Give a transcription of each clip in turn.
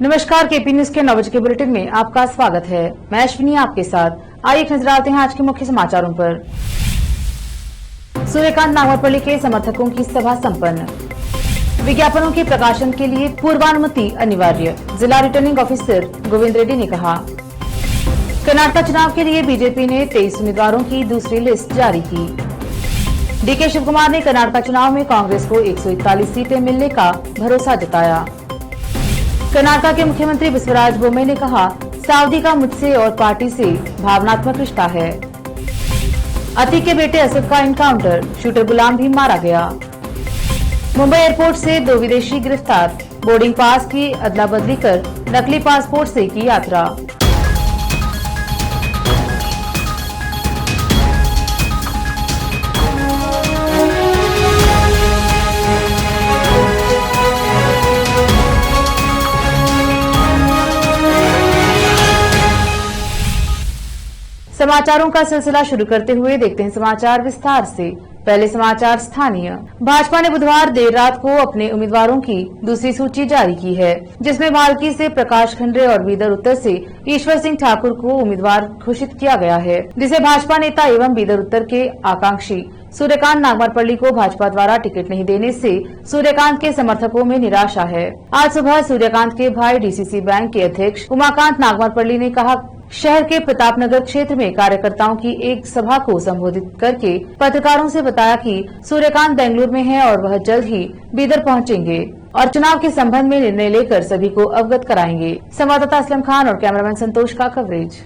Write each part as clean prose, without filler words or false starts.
नमस्कार, KP news के 9 बजे के बुलेटिन में आपका स्वागत है। मैं अश्विनी आपके साथ। आइए नजर डालते हैं आज के मुख्य समाचारों पर। सूर्यकांत नागवरपल्ली के समर्थकों की सभा संपन्न। विज्ञापनों के प्रकाशन के लिए पूर्वानुमति अनिवार्य, जिला रिटर्निंग ऑफिसर गोविंद रेड्डी ने कहा। कर्नाटक चुनाव के लिए बीजेपी ने 23 उम्मीदवारों की दूसरी लिस्ट जारी की। डीके शिव कुमार ने कर्नाटक चुनाव में कांग्रेस को 141 सीटें मिलने का भरोसा जताया। कर्नाटक के मुख्यमंत्री बसवराज बोम्मई ने कहा, साउदी का मुझसे और पार्टी से भावनात्मक रिश्ता है। अतीक के बेटे असद का इनकाउंटर, शूटर गुलाम भी मारा गया। मुंबई एयरपोर्ट से 2 विदेशी गिरफ्तार, बोर्डिंग पास की अदला बदली कर नकली पासपोर्ट से की यात्रा। समाचारों का सिलसिला शुरू करते हुए देखते हैं समाचार विस्तार से। पहले समाचार स्थानीय। भाजपा ने बुधवार देर रात को अपने उम्मीदवारों की दूसरी सूची जारी की है, जिसमें भालकी से प्रकाश खंडरे और बीदर उत्तर से ईश्वर सिंह ठाकुर को उम्मीदवार घोषित किया गया है, जिसे भाजपा नेता एवं बीदर उत्तर के आकांक्षी सूर्यकांत नागवरपल्ली को भाजपा द्वारा टिकट नहीं देने से सूर्यकांत के समर्थकों में निराशा है। आज सुबह सूर्यकांत के भाई डीसीसी बैंक के अध्यक्ष उमाकांत नागवरपल्ली ने कहा, शहर के प्रतापनगर क्षेत्र में कार्यकर्ताओं की एक सभा को संबोधित करके पत्रकारों से बताया कि सूर्यकांत बेंगलुरु में है और वह जल्द ही बीदर पहुंचेंगे और चुनाव के संबंध में निर्णय लेकर सभी को अवगत कराएंगे। संवाददाता असलम खान और कैमरामैन संतोष का कवरेज।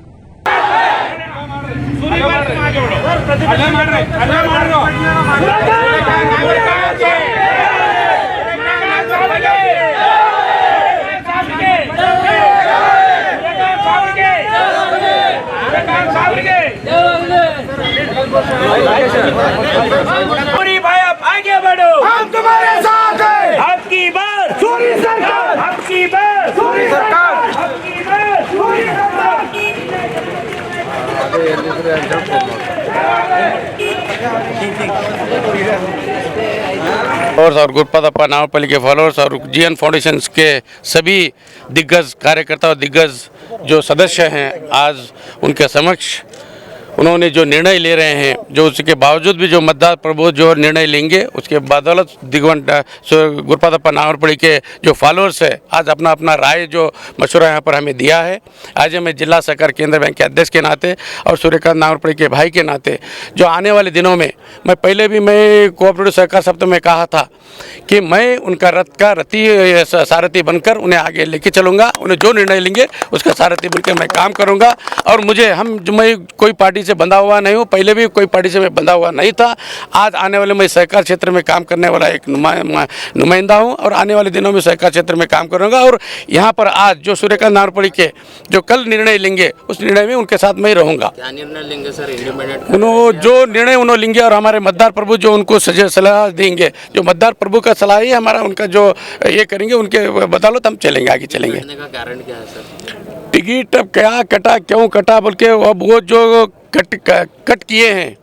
पूरी भाई आप आगे बढ़ो, हम तुम्हारे साथ हैं। आपकी बार सूरी सरकार, आपकी बार सूरी सरकार, आपकी बार सूरी सरकार। और गुरुपादप्पा नागवरपल्ली के फॉलोअर्स और जीएन फाउंडेशन के सभी दिग्गज कार्यकर्ता और दिग्गज जो सदस्य हैं, आज उनके समक्ष उन्होंने जो निर्णय ले रहे हैं, जो उसके बावजूद भी जो मतदार प्रभु जो निर्णय लेंगे, उसके बदौलत गुरुपादप्पा नागवरपल्ली के जो फॉलोअर्स है, आज अपना अपना राय जो मशवरा यहाँ पर हमें दिया है। आज मैं जिला सहकार केंद्र बैंक के अध्यक्ष के नाते और सूर्यकांत नागवरपल्ली के भाई के नाते जो आने वाले दिनों में मैं पहले भी मैं कोऑपरेटिव सहकार सप्ताह में कहा था कि मैं उनका रथ का सारथी बनकर उन्हें आगे लेके चलूँगा। उन्हें जो निर्णय लेंगे उसका सारथी बनकर मैं काम करूँगा। और मैं कोई पार्टी से बंधा हुआ नहीं हूँ, पहले भी कोई पार्टी से मैं बंधा हुआ नहीं था। आज आने वाले मैं सहकार क्षेत्र में काम करने वाला एक नुमाइंदा हूँ और आने वाले दिनों में सहकार क्षेत्र में काम करूँगा। और यहाँ पर आज जो सूर्यकांत नागवरपल्ली के जो कल निर्णय लेंगे, उस निर्णय में उनके साथ मैं रहूँगा। क्या निर्णय लेंगे सर? इंडिपेंडेंट उन्होंने जो निर्णय उन्होंने लेंगे और हमारे मतदार प्रभु जो उनको सलाह देंगे, जो मतदार प्रभु का सलाह ही हमारा उनका जो ये करेंगे, उनके बदौलत हम चलेंगे, आगे चलेंगे। का कारण क्या है सर? टिकट अब क्या कटा, क्यों कटा बोल के अब वो जो कट किए हैं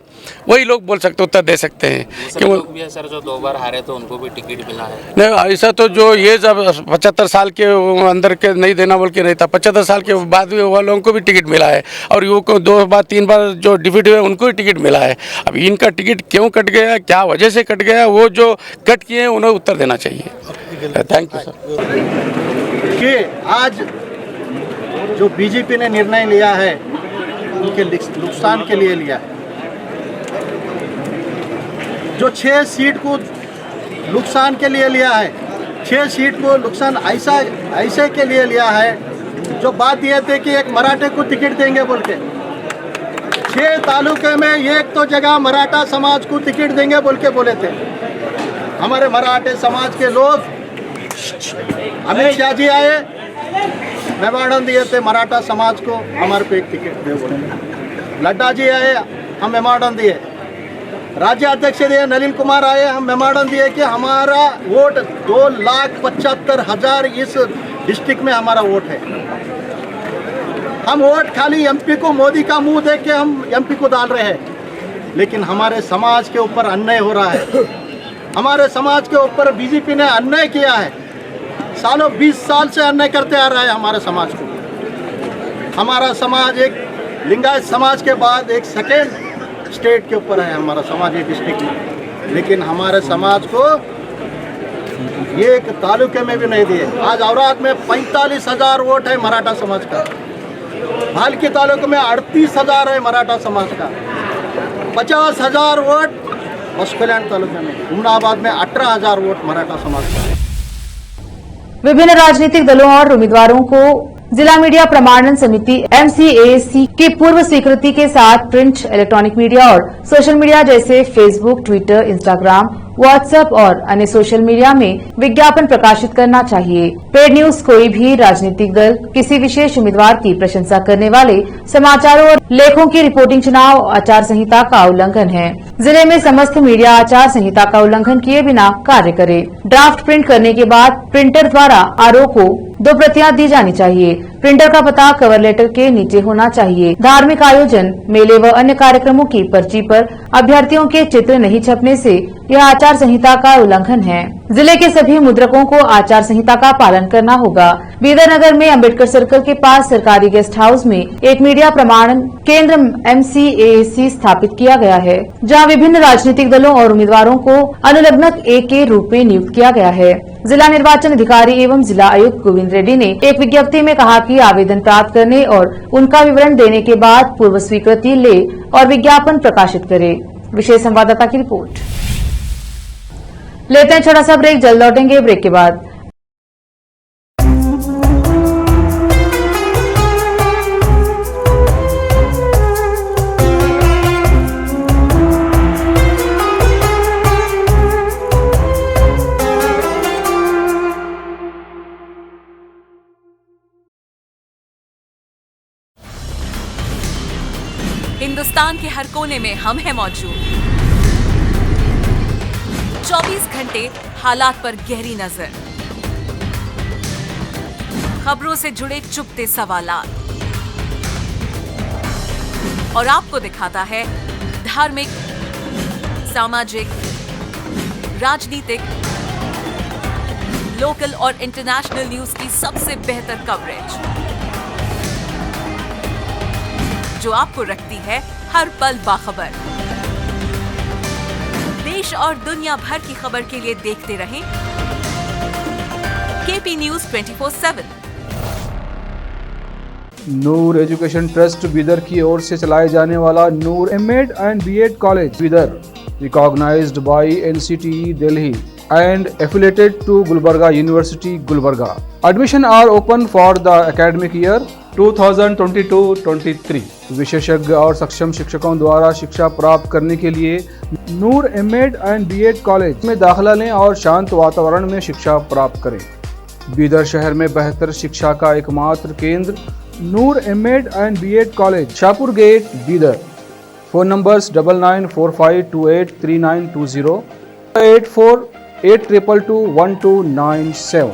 वही लोग बोल सकते, उत्तर दे सकते हैं। क्यों लोग भी है सर जो 2 बार हारे तो उनको भी टिकट मिला है? नहीं, ऐसा तो जो ये जब 75 साल के अंदर के नहीं देना बोल के नहीं था, 75 साल के बाद भी वो लोगों को भी टिकट मिला है और वो को 2 बार 3 बार जो डिफीट हुए उनको भी टिकट मिला है। अब इनका टिकट क्यों कट गया, क्या वजह से कट गया, वो जो कट किए हैं उन्हें उत्तर देना चाहिए। Thank you sir. कि आज जो बीजेपी ने निर्णय लिया है उनके नुकसान के लिए लिया है। जो 6 सीट को नुकसान के लिए लिया है, 6 सीट को नुकसान ऐसे के लिए लिया है। जो बात यह थी कि एक मराठे को टिकट देंगे बोल के, 6 तालुके में एक तो जगह मराठा समाज को टिकट देंगे बोल के बोले थे। हमारे मराठे समाज के लोग, अमित शाह जी आए, मेमोरेंडम दिए थे मराठा समाज को हमारे को एक टिकट दे बोले। लड्डा जी आए, हम मेमोरेंडम दिए। राज्य अध्यक्ष दिए, नलिन कुमार आए, हम मेमोरेंडम दिए कि हमारा वोट 2,75,000 इस डिस्ट्रिक्ट में हमारा वोट है। हम वोट खाली एमपी को, मोदी का मुंह देख के हम एमपी को डाल रहे हैं, लेकिन हमारे समाज के ऊपर अन्याय हो रहा है। हमारे समाज के ऊपर बीजेपी ने अन्याय किया है। सालों 20 साल से अन्याय करते आ रहा है हमारे समाज को। हमारा समाज एक लिंगायत समाज के बाद एक सेकेंड स्टेट के ऊपर है हमारा समाज, एक डिस्ट्रिक्ट में, लेकिन हमारे समाज को ये एक तालुके में भी नहीं दिए। आज औराद में 45,000 वोट है मराठा समाज का, भालकी तालुके में 38,000 है मराठा समाज का, 50,000 वोट बसकल्याण तालुके में, उमनाबाद में 18,000 वोट मराठा समाज का। विभिन्न राजनीतिक दलों और उम्मीदवारों को जिला मीडिया प्रमाणन समिति MCAC की पूर्व स्वीकृति के साथ प्रिंट, इलेक्ट्रॉनिक मीडिया और सोशल मीडिया जैसे फेसबुक, ट्विटर, इंस्टाग्राम, व्हाट्सएप और अन्य सोशल मीडिया में विज्ञापन प्रकाशित करना चाहिए। पेड न्यूज कोई भी राजनीतिक दल किसी विशेष उम्मीदवार की प्रशंसा करने वाले समाचारों और लेखों की रिपोर्टिंग चुनाव आचार संहिता का उल्लंघन है। जिले में समस्त मीडिया आचार संहिता का उल्लंघन किए बिना कार्य करे। ड्राफ्ट प्रिंट करने के बाद प्रिंटर द्वारा आरओ को 2 प्रतियां दी जानी चाहिए। प्रिंटर का पता कवर लेटर के नीचे होना चाहिए। धार्मिक आयोजन, मेले व अन्य कार्यक्रमों की पर्ची पर अभ्यर्थियों के चित्र नहीं छपने से यह आचार संहिता का उल्लंघन है। जिले के सभी मुद्रकों को आचार संहिता का पालन करना होगा। बीदर नगर में अम्बेडकर सर्कल के पास सरकारी गेस्ट हाउस में एक मीडिया प्रमाणन केंद्र MCAC स्थापित किया गया है, जहां विभिन्न राजनीतिक दलों और उम्मीदवारों को अनुलग्नक एक के रूप में नियुक्त किया गया है। जिला निर्वाचन अधिकारी एवं जिला आयुक्त गोविंद रेड्डी ने एक विज्ञप्ति में कहा कि आवेदन प्राप्त करने और उनका विवरण देने के बाद पूर्व स्वीकृति ले और विज्ञापन प्रकाशित करे। विशेष संवाददाता की रिपोर्ट। लेते हैं छोटा सा ब्रेक, जल्द लौटेंगे ब्रेक के बाद। हिंदुस्तान के हर कोने में हम हैं मौजूद। 24 घंटे हालात पर गहरी नजर, खबरों से जुड़े चुपते सवालात और आपको दिखाता है धार्मिक, सामाजिक, राजनीतिक, लोकल और इंटरनेशनल न्यूज की सबसे बेहतर कवरेज, जो आपको रखती है हर पल बाखबर। देश और दुनिया भर की खबर के लिए देखते रहें KP news 24/7। Noor education trust Bidar की ओर से चलाए जाने वाला Noor M.Ed and B.Ed college Bidar, recognised by NCTE Delhi and affiliated to Gulbarga University, Gulbarga. Admission are open for the academic year 2022-23. विशेषज्ञ और सक्षम शिक्षकों द्वारा शिक्षा प्राप्त करने के लिए नूर M.Ed एंड B.Ed कॉलेज में दाखिला लें और शांत वातावरण में शिक्षा प्राप्त करें। बीदर शहर में बेहतर शिक्षा का एकमात्र केंद्र Noor M.Ed and B.Ed college, Shahpur gate, Bidar. Phone numbers 9945283920, 8482221297।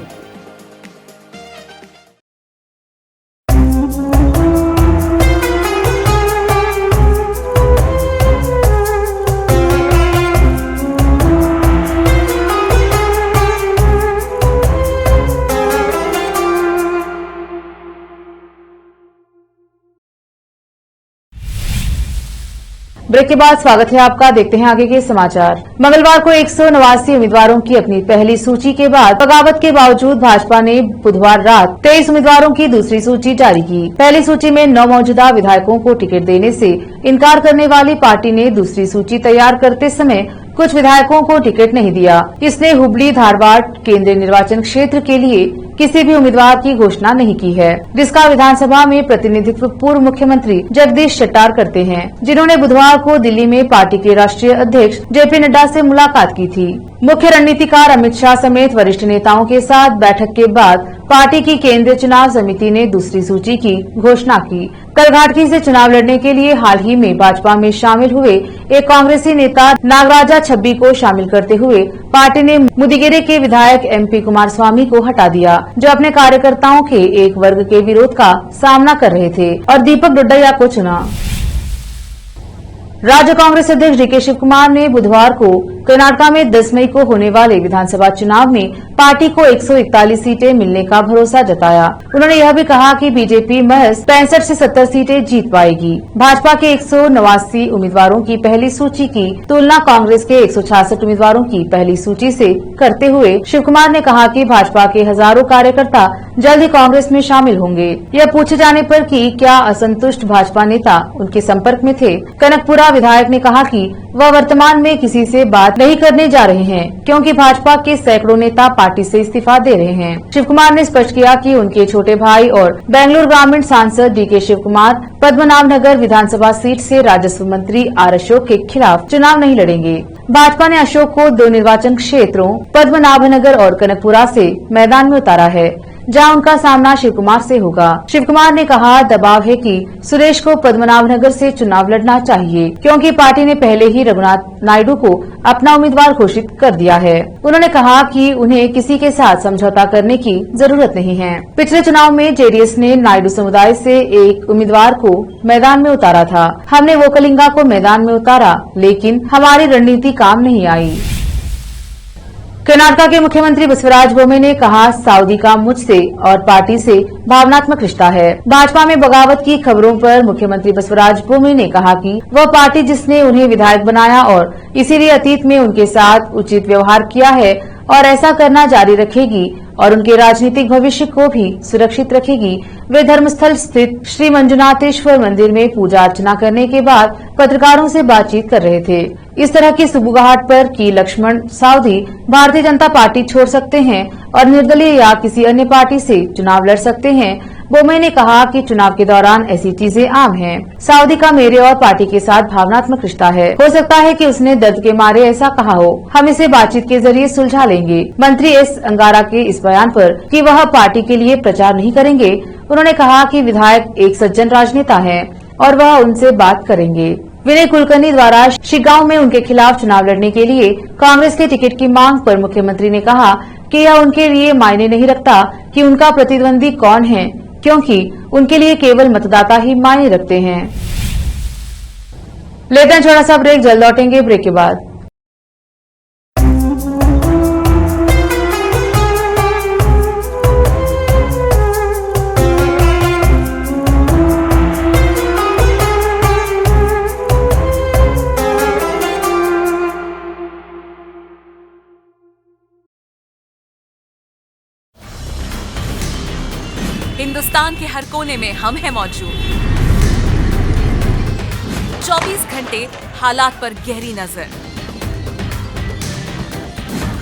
Break के बाद स्वागत है आपका। देखते हैं आगे के समाचार। मंगलवार को 189 उम्मीदवारों की अपनी पहली सूची के बाद बगावत के बावजूद भाजपा ने बुधवार रात 23 उम्मीदवारों की दूसरी सूची जारी की। पहली सूची में 9 मौजूदा विधायकों को टिकट देने से इनकार करने वाली पार्टी ने दूसरी सूची तैयार करते समय कुछ विधायकों को टिकट नहीं दिया। इसने हुबली धारवाड़ केंद्रीय निर्वाचन क्षेत्र के लिए किसी भी उम्मीदवार की घोषणा नहीं की है, जिसका विधानसभा में प्रतिनिधित्व पूर्व मुख्यमंत्री जगदीश शेट्टार करते हैं, जिन्होंने बुधवार को दिल्ली में पार्टी के राष्ट्रीय अध्यक्ष JP नड्डा से मुलाकात की थी। मुख्य रणनीतिकार अमित शाह समेत वरिष्ठ नेताओं के साथ बैठक के बाद पार्टी की केंद्रीय चुनाव समिति ने दूसरी सूची की घोषणा की। कल घाटकी से चुनाव लड़ने के लिए हाल ही में भाजपा में शामिल हुए एक कांग्रेसी नेता नागराजा छब्बी को शामिल करते हुए पार्टी ने मुदिगेरे के विधायक MP कुमारस्वामी को हटा दिया, जो अपने कार्यकर्ताओं के एक वर्ग के विरोध का सामना कर रहे थे, और दीपक डोडैया को चुना। राज्य कांग्रेस अध्यक्ष DK शिवकुमार ने बुधवार को कर्नाटक में 10 मई को होने वाले विधानसभा चुनाव में पार्टी को 141 सीटें मिलने का भरोसा जताया। उन्होंने यह भी कहा कि बीजेपी महज 65 से 70 सीटें जीत पाएगी। भाजपा के 189 उम्मीदवारों की पहली सूची की तुलना कांग्रेस के 166 उम्मीदवारों की पहली सूची से करते हुए शिव कुमार ने कहा कि भाजपा के हजारों कार्यकर्ता जल्द ही कांग्रेस में शामिल होंगे। यह पूछे जाने पर कि क्या असंतुष्ट भाजपा नेता उनके संपर्क में थे, कनकपुरा विधायक ने कहा कि वह वर्तमान में किसी से बात नहीं करने जा रहे हैं, क्योंकि भाजपा के सैकड़ों नेता पार्टी से इस्तीफा दे रहे हैं। शिव कुमार ने स्पष्ट किया कि उनके छोटे भाई और बेंगलुरु ग्रामीण सांसद डीके शिव कुमार पद्मनाभ नगर विधानसभा सीट से राजस्व मंत्री आर अशोक के खिलाफ चुनाव नहीं लड़ेंगे। भाजपा ने अशोक को 2 निर्वाचन क्षेत्रों पद्मनाभ नगर और कनकपुरा से मैदान में उतारा है, जहां उनका सामना शिव कुमार से होगा। शिव कुमार ने कहा, दबाव है कि सुरेश को पद्मनाभ नगर से चुनाव लड़ना चाहिए, क्योंकि पार्टी ने पहले ही रघुनाथ नायडू को अपना उम्मीदवार घोषित कर दिया है। उन्होंने कहा कि उन्हें किसी के साथ समझौता करने की जरूरत नहीं है। पिछले चुनाव में जेडीएस ने नायडू समुदाय से एक उम्मीदवार को मैदान में उतारा था। हमने वोकलिंगा को मैदान में उतारा, लेकिन हमारी रणनीति काम नहीं आई। कर्नाटक के मुख्यमंत्री बसवराज बोम्मे ने कहा, सऊदी का मुझसे और पार्टी से भावनात्मक रिश्ता है। भाजपा में बगावत की खबरों पर मुख्यमंत्री बसवराज बोम्मे ने कहा कि वह पार्टी जिसने उन्हें विधायक बनाया और इसीलिए अतीत में उनके साथ उचित व्यवहार किया है और ऐसा करना जारी रखेगी और उनके राजनीतिक भविष्य को भी सुरक्षित रखेगी। वे धर्मस्थल स्थित श्री मंजुनाथेश्वर मंदिर में पूजा अर्चना करने के बाद पत्रकारों से बातचीत कर रहे थे। इस तरह की सुबुगाहट पर कि लक्ष्मण साउदी भारतीय जनता पार्टी छोड़ सकते हैं और निर्दलीय या किसी अन्य पार्टी से चुनाव लड़ सकते हैं। बोम्मे ने कहा कि चुनाव के दौरान ऐसी चीजें आम हैं। सऊदी का मेरे और पार्टी के साथ भावनात्मक रिश्ता है। हो सकता है कि उसने दर्द के मारे ऐसा कहा हो। हम इसे बातचीत के जरिए सुलझा लेंगे। मंत्री एस अंगारा के इस बयान पर कि वह पार्टी के लिए प्रचार नहीं करेंगे, उन्होंने कहा कि विधायक एक सज्जन राजनेता है और वह उनसे बात करेंगे। विनय कुलकर्णी द्वारा शिगांव में उनके खिलाफ चुनाव लड़ने के लिए कांग्रेस के टिकट की मांग पर मुख्यमंत्री ने कहा कि यह उनके लिए मायने नहीं रखता कि उनका प्रतिद्वंदी कौन है, क्योंकि उनके लिए केवल मतदाता ही मायने रखते हैं। लेते हैं छोटा सा ब्रेक, जल्द लौटेंगे ब्रेक के बाद। हिंदुस्तान के हर कोने में हम हैं मौजूद। 24 घंटे हालात पर गहरी नजर,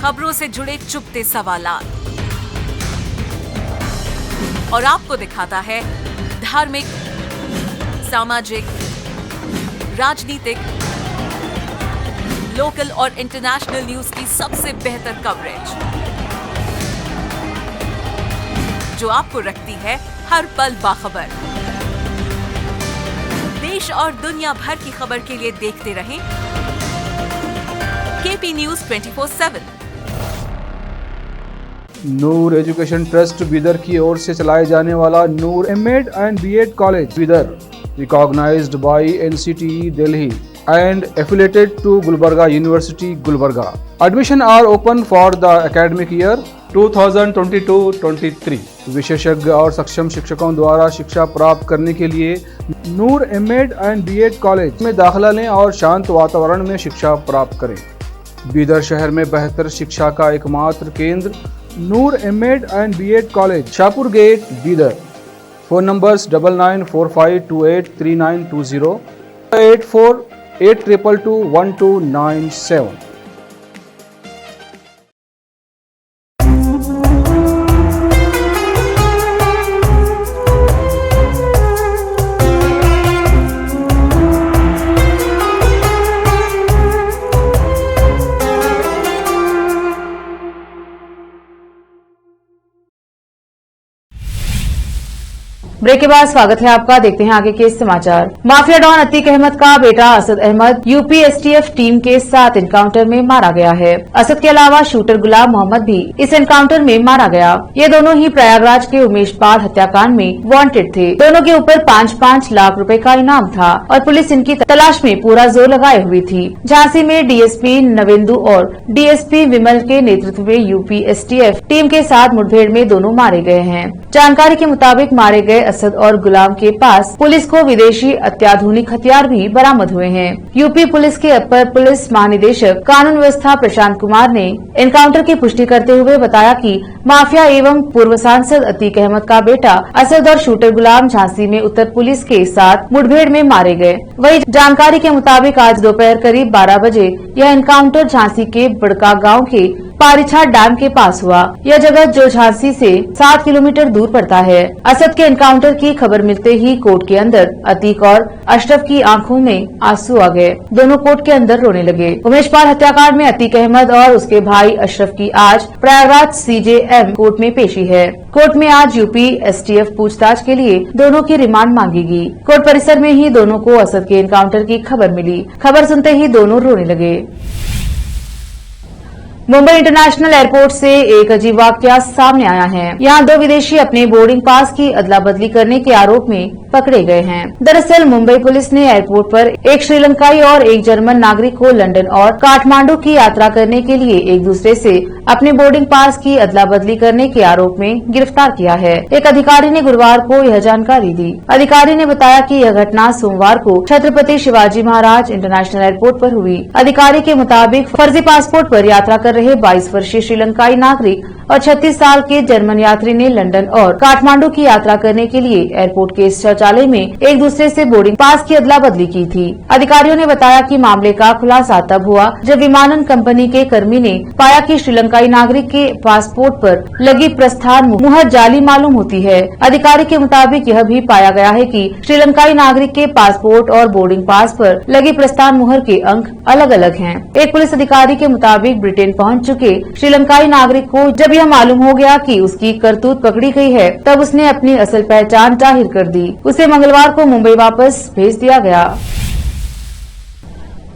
खबरों से जुड़े चुपते सवालात और आपको दिखाता है धार्मिक, सामाजिक, राजनीतिक, लोकल और इंटरनेशनल न्यूज की सबसे बेहतर कवरेज, जो आपको रखती है हर पल बाखबर। देश और दुनिया भर की खबर के लिए देखते रहें KP news 24/7। Noor education trust Bidar की ओर से चलाए जाने वाला नूर MEd and BEd college Bidar, recognised bye NCTE Delhi and affiliated to Gulbarga University, Gulbarga. Admission are open for the academic year 2022-23. विशेषज्ञ और सक्षम शिक्षकों द्वारा शिक्षा प्राप्त करने के लिए नूर एमएड एंड बीएड कॉलेज में दाखिला लें और शांत वातावरण में शिक्षा प्राप्त करें। बीदर शहर में बेहतर शिक्षा का एकमात्र केंद्र नूर MEd and BEd college, Shahpur gate, Bidar. Phone numbers 9945283920, 8482221297। Break के बाद स्वागत है आपका। देखते हैं आगे के समाचार। माफिया डॉन अतीक अहमद का बेटा Asad Ahmad UP STF team के साथ एनकाउंटर में मारा गया है। असद के अलावा शूटर गुलाम मोहम्मद भी इस एनकाउंटर में मारा गया। ये दोनों ही प्रयागराज के उमेश पाल हत्याकांड में वांटेड थे। दोनों के ऊपर 5-5 लाख रुपए का इनाम था और पुलिस इनकी तलाश में पूरा जोर लगाए हुई थी। झांसी में डीएसपी नवेंदु और डीएसपी विमल के नेतृत्व में यूपी एसटीएफ टीम के साथ मुठभेड़ में दोनों मारे गए हैं। जानकारी के मुताबिक मारे गए असद और गुलाम के पास पुलिस को विदेशी अत्याधुनिक हथियार भी बरामद हुए हैं। यूपी पुलिस के अपर पुलिस महानिदेशक कानून व्यवस्था प्रशांत कुमार ने एनकाउंटर की पुष्टि करते हुए बताया कि माफिया एवं पूर्व सांसद अतीक अहमद का बेटा असद और शूटर गुलाम झांसी में उत्तर पुलिस के साथ मुठभेड़ में मारे गए। वही जानकारी के मुताबिक आज दोपहर करीब 12 बजे यह एनकाउंटर झांसी के बड़का गांव के पारिछा डैम के पास हुआ। यह जगह जो झांसी से 7 किलोमीटर दूर पड़ता है। असद के एनकाउंटर की खबर मिलते ही कोर्ट के अंदर अतीक और अशरफ की आंखों में आंसू आ गए। दोनों कोर्ट के अंदर रोने लगे। उमेश पाल हत्याकांड में अतीक अहमद और उसके भाई अशरफ की आज प्रयागराज सीजेएम कोर्ट में पेशी है। कोर्ट में आज यूपी एसटीएफ पूछताछ के लिए दोनों की रिमांड मांगेगी। कोर्ट परिसर में ही दोनों को असद के एनकाउंटर की खबर मिली। खबर सुनते ही दोनों रोने लगे। मुंबई इंटरनेशनल एयरपोर्ट से एक अजीब वाकया सामने आया है। यहाँ 2 विदेशी अपने बोर्डिंग पास की अदला बदली करने के आरोप में पकड़े गए हैं। दरअसल मुंबई पुलिस ने एयरपोर्ट पर एक श्रीलंकाई और एक जर्मन नागरिक को लंदन और काठमांडू की यात्रा करने के लिए एक दूसरे से अपने बोर्डिंग पास की अदला बदली करने के आरोप में गिरफ्तार किया है। एक अधिकारी ने गुरुवार को यह जानकारी दी। अधिकारी ने बताया कि यह घटना सोमवार को छत्रपति शिवाजी महाराज इंटरनेशनल एयरपोर्ट पर हुई। अधिकारी के मुताबिक फर्जी पासपोर्ट पर यात्रा कर रहे 22 वर्षीय श्रीलंकाई नागरिक और 36 साल के जर्मन यात्री ने लंदन और काठमांडू की यात्रा करने के लिए एयरपोर्ट के शौचालय में एक दूसरे से बोर्डिंग पास की अदला बदली की थी। अधिकारियों ने बताया कि मामले का खुलासा तब हुआ जब विमानन कंपनी के कर्मी ने पाया कि श्रीलंकाई नागरिक के पासपोर्ट पर लगी प्रस्थान मुहर जाली मालूम होती है। अधिकारी के मुताबिक यह भी पाया गया है कि श्रीलंकाई नागरिक के पासपोर्ट और बोर्डिंग पास पर लगी प्रस्थान मुहर के अंक अलग अलग हैं। एक पुलिस अधिकारी के मुताबिक ब्रिटेन पहुंच चुके श्रीलंकाई नागरिक को जब यह मालूम हो गया कि उसकी करतूत पकड़ी गई है, तब उसने अपनी असल पहचान जाहिर कर दी। उसे मंगलवार को मुंबई वापस भेज दिया गया।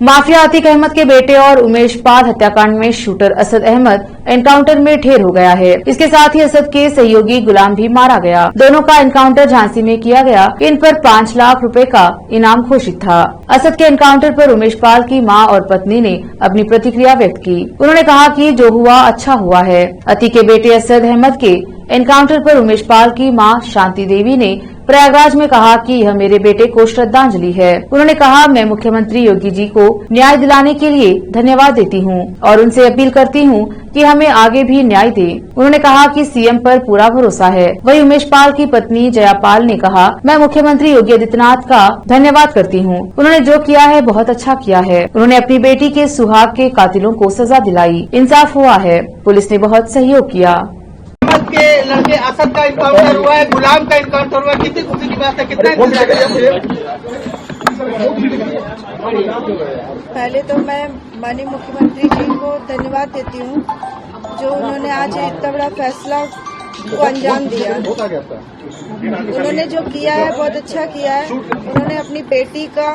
माफिया अतीक अहमद के बेटे और उमेश पाल हत्याकांड में शूटर असद अहमद एनकाउंटर में ढेर हो गया है। इसके साथ ही असद के सहयोगी गुलाम भी मारा गया। दोनों का एनकाउंटर झांसी में किया गया। इन पर 5 लाख रुपए का इनाम घोषित था। असद के एनकाउंटर पर उमेश पाल की मां और पत्नी ने अपनी प्रतिक्रिया व्यक्त की। उन्होंने कहा कि जो हुआ अच्छा हुआ है। अतीक के बेटे असद अहमद के एनकाउंटर पर उमेश पाल की मां शांति देवी ने प्रयागराज में कहा कि यह मेरे बेटे को श्रद्धांजलि है। उन्होंने कहा, मैं मुख्यमंत्री योगी जी को न्याय दिलाने के लिए धन्यवाद देती हूं और उनसे अपील करती हूं कि हमें आगे भी न्याय दे। उन्होंने कहा कि सीएम पर पूरा भरोसा है। वहीं उमेश पाल की पत्नी जयापाल ने कहा, मैं मुख्यमंत्री योगी आदित्यनाथ का धन्यवाद करती हूं। उन्होंने जो किया है बहुत अच्छा किया है। उन्होंने अपनी बेटी के सुहाग के कातिलों को सजा दिलाई। इंसाफ हुआ है। पुलिस ने बहुत सहयोग किया। के लड़के असद का इनकाउंटर हुआ है, गुलाम का इनकाउंटर हुआ है। कितनी खुशी की बात है। कितना पहले तो मैं माननीय मुख्यमंत्री जी को धन्यवाद देती हूँ जो उन्होंने आज इतना बड़ा फैसला को अंजाम दिया। उन्होंने जो किया है बहुत अच्छा किया है। उन्होंने अपनी बेटी का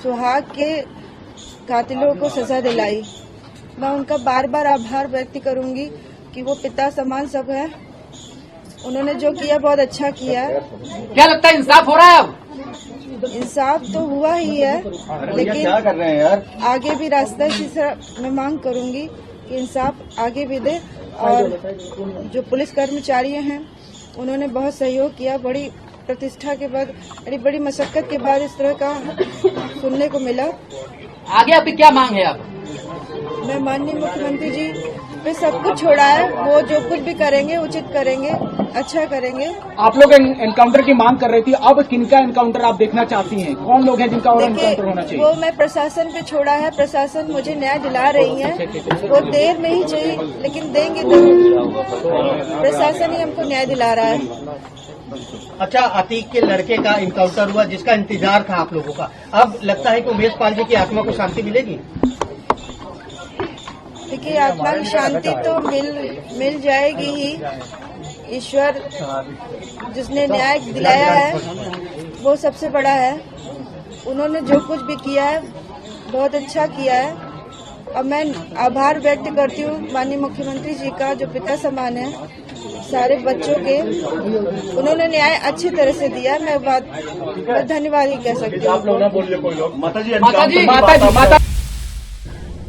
सुहाग के कातिलों को सजा दिलाई। मैं उनका बार बार आभार व्यक्त करूंगी कि वो पिता समान सब है। उन्होंने जो किया बहुत अच्छा किया है। क्या लगता है इंसाफ हो रहा है? अब इंसाफ तो हुआ ही है, लेकिन क्या कर रहे हैं यार? आगे भी रास्ता इसी तरह मैं मांग करूंगी कि इंसाफ आगे भी दे। और जो पुलिस कर्मचारी हैं उन्होंने बहुत सहयोग किया। बड़ी प्रतिष्ठा के बाद, बड़ी मशक्कत के बाद इस तरह का सुनने को मिला। आगे आपकी क्या मांग है? आप मैं माननीय मुख्यमंत्री जी पे सब कुछ छोड़ा है। वो जो कुछ भी करेंगे उचित करेंगे, अच्छा करेंगे। आप लोग एनकाउंटर की मांग कर रही थी, अब किनका एनकाउंटर आप देखना चाहती हैं? कौन लोग हैं जिनका और एनकाउंटर होना चाहिए? वो मैं प्रशासन पे छोड़ा है। प्रशासन मुझे न्याय दिला रही है। वो देर में ही चाहिए लेकिन देंगे तो। प्रशासन ही हमको न्याय दिला रहा है। अच्छा, अतीक के लड़के का इनकाउंटर हुआ जिसका इंतजार था आप लोगों का, अब लगता है कि उमेश पाल जी की आत्मा को शांति मिलेगी? देखिए, आत्मा की शांति तो मिल जाएगी ही, ईश्वर जिसने न्याय दिलाया है वो सबसे बड़ा है। उन्होंने जो कुछ भी किया है बहुत अच्छा किया है और मैं आभार व्यक्त करती हूँ माननीय मुख्यमंत्री जी का, जो पिता समान है सारे बच्चों के। उन्होंने न्याय अच्छी तरह से दिया, मैं धन्यवाद ही कह सकती हूँ।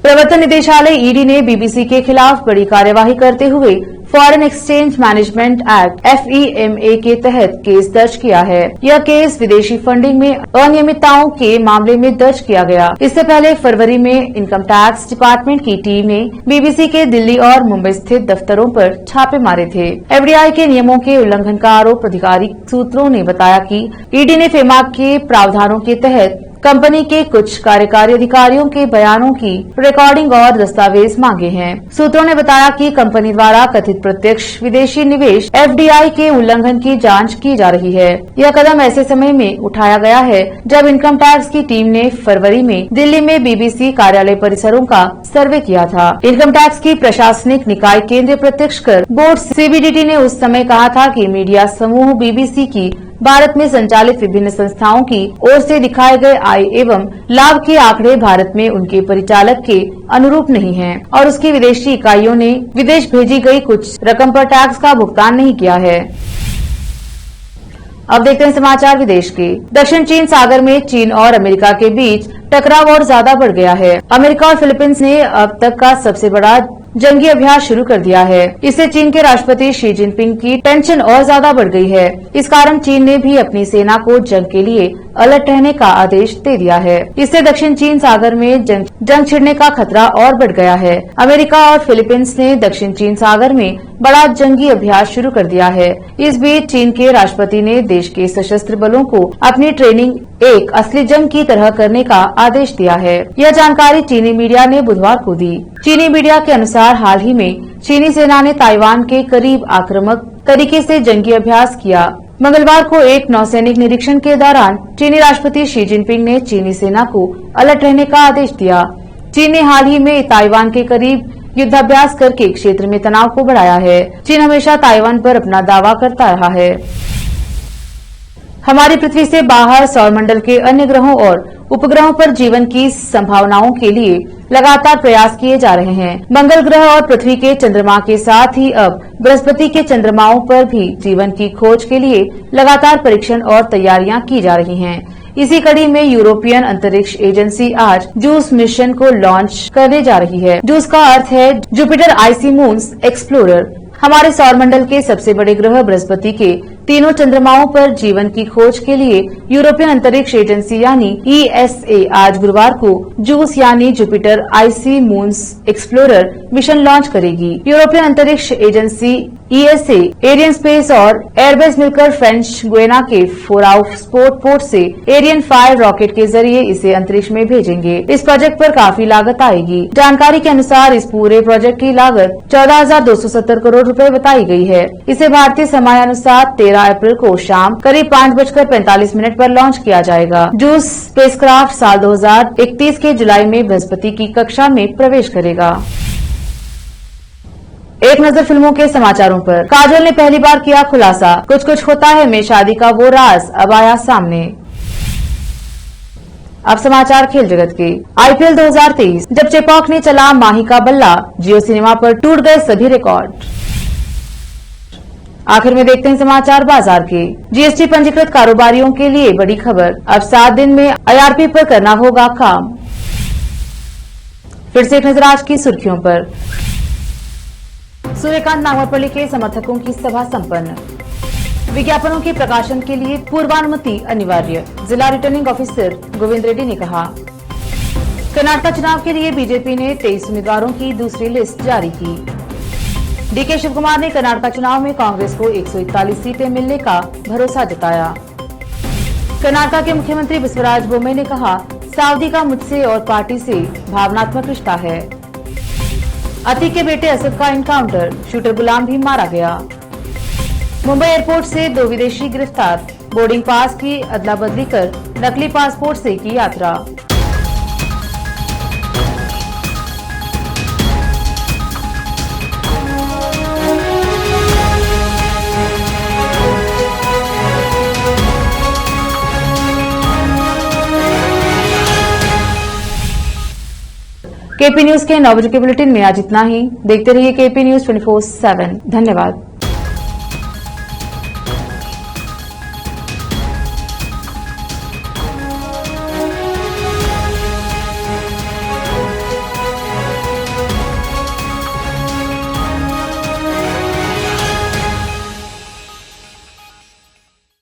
प्रवर्तन निदेशालय ईडी ने बीबीसी के खिलाफ बड़ी कार्यवाही करते हुए foreign exchange management act FEMA के तहत केस दर्ज किया है। यह केस विदेशी फंडिंग में अनियमितताओं के मामले में दर्ज किया गया। इससे पहले फरवरी में इनकम टैक्स डिपार्टमेंट की टीम ने बीबीसी के दिल्ली और मुंबई स्थित दफ्तरों पर छापे मारे थे। FDI के नियमों के उल्लंघन का आरोप आधिकारिक सूत्रों ने बताया कि ईडी ने फेमा के प्रावधानों के तहत कंपनी के कुछ कार्यकारी अधिकारियों के बयानों की रिकॉर्डिंग और दस्तावेज मांगे हैं। सूत्रों ने बताया कि कंपनी द्वारा कथित प्रत्यक्ष विदेशी निवेश FDI के उल्लंघन की जांच की जा रही है। यह कदम ऐसे समय में उठाया गया है जब इनकम टैक्स की टीम ने फरवरी में दिल्ली में बीबीसी कार्यालय परिसरों का सर्वे किया था। इनकम टैक्स की प्रशासनिक निकाय केंद्रीय प्रत्यक्ष कर बोर्ड CBDT ने उस समय कहा था कि मीडिया समूह बीबीसी की भारत में संचालित विभिन्न संस्थाओं की ओर से दिखाए गए आय एवं लाभ के आंकड़े भारत में उनके परिचालक के अनुरूप नहीं हैं और उसकी विदेशी इकाइयों ने विदेश भेजी गई कुछ रकम पर टैक्स का भुगतान नहीं किया है। अब देखते हैं समाचार विदेश के। दक्षिण चीन सागर में चीन और अमेरिका के बीच टकराव और ज्यादा बढ़ गया है। अमेरिका और फिलीपींस ने अब तक का सबसे बड़ा जंगी अभ्यास शुरू कर दिया है। इससे चीन के राष्ट्रपति शी जिनपिंग की टेंशन और ज्यादा बढ़ गई है। इस कारण चीन ने भी अपनी सेना को जंग के लिए अलर्ट रहने का आदेश दे दिया है। इससे दक्षिण चीन सागर में जंग छिड़ने का खतरा और बढ़ गया है। अमेरिका और फिलीपींस ने दक्षिण चीन सागर में बड़ा जंगी अभ्यास शुरू कर दिया है। इस बीच चीन के राष्ट्रपति ने देश के सशस्त्र बलों को अपनी ट्रेनिंग एक असली जंग की तरह करने का आदेश दिया है। यह जानकारी चीनी मीडिया ने बुधवार को दी। चीनी मीडिया के अनुसार हाल ही में चीनी सेना ने ताइवान के करीब आक्रामक तरीके से जंगी अभ्यास किया। मंगलवार को एक नौसैनिक निरीक्षण के दौरान चीनी राष्ट्रपति शी जिनपिंग ने चीनी सेना को अलर्ट रहने का आदेश दिया। चीन ने हाल ही में ताइवान के करीब युद्धाभ्यास करके क्षेत्र में तनाव को बढ़ाया है। चीन हमेशा ताइवान पर अपना दावा करता रहा है। हमारी पृथ्वी से बाहर सौरमंडल के अन्य ग्रहों और उपग्रहों पर जीवन की संभावनाओं के लिए लगातार प्रयास किए जा रहे हैं। मंगल ग्रह और पृथ्वी के चंद्रमा के साथ ही अब बृहस्पति के चंद्रमाओं पर भी जीवन की खोज के लिए लगातार परीक्षण और तैयारियां की जा रही हैं। इसी कड़ी में यूरोपियन अंतरिक्ष एजेंसी आज जूस मिशन को लॉन्च करने जा रही है। जूस का अर्थ है जुपिटर आइसी मून्स एक्सप्लोरर। हमारे सौरमंडल के सबसे बड़े ग्रह बृहस्पति के तीनों चंद्रमाओं पर जीवन की खोज के लिए यूरोपियन अंतरिक्ष एजेंसी यानी ESA आज गुरुवार को जूस यानी जुपिटर आइसी मून्स एक्सप्लोरर मिशन लॉन्च करेगी। यूरोपियन अंतरिक्ष एजेंसी ESA, एरियन स्पेस और एयरबेस मिलकर फ्रेंच गुयाना के फोराउ स्पोर्ट पोर्ट से एरियन 5 रॉकेट के जरिए इसे अंतरिक्ष में भेजेंगे। इस प्रोजेक्ट पर काफी लागत आएगी। जानकारी के अनुसार इस पूरे प्रोजेक्ट की लागत 14,270 करोड़ रुपए बताई गई है। इसे भारतीय समयानुसार 13 अप्रैल को शाम करीब 5:45 पर लॉन्च किया जाएगा। जूस स्पेसक्राफ्ट साल 2031 के जुलाई में बृहस्पति की कक्षा में प्रवेश करेगा। एक नजर फिल्मों के समाचारों पर। काजोल ने पहली बार किया खुलासा, कुछ कुछ होता है में शादी का वो राज अब आया सामने। अब समाचार खेल जगत के। IPL 2023 जब चेपॉक ने चला माही का बल्ला, जियो सिनेमा पर टूट गए सभी रिकॉर्ड। आखिर में देखते हैं समाचार बाजार के। GST पंजीकृत कारोबारियों के लिए बड़ी खबर, अब 7 दिन में IRP पर करना होगा काम। फिर से एक नजर आज की सुर्खियों पर। सूर्यकांत नागवरपल्ली के समर्थकों की सभा संपन्न। विज्ञापनों के प्रकाशन के लिए पूर्वानुमति अनिवार्य, जिला रिटर्निंग ऑफिसर गोविंद रेड्डी ने कहा। कर्नाटक चुनाव के लिए बीजेपी ने 23 उम्मीदवारों की दूसरी लिस्ट जारी की। DK शिवकुमार ने कर्नाटक चुनाव में कांग्रेस को 141 सीटें मिलने का भरोसा जताया। कर्नाटक के मुख्यमंत्री बसवराज बोम्मई ने कहा, साउदी का मुझसे और पार्टी से भावनात्मक रिश्ता है। अतीक के बेटे असद का एनकाउंटर, शूटर गुलाम भी मारा गया। मुंबई एयरपोर्ट से 2 विदेशी गिरफ्तार, बोर्डिंग पास की अदला बदली कर नकली पासपोर्ट से की यात्रा। केपी न्यूज के 9 बजे के बुलेटिन में आज इतना ही। देखते रहिए केपी न्यूज 24/7। धन्यवाद।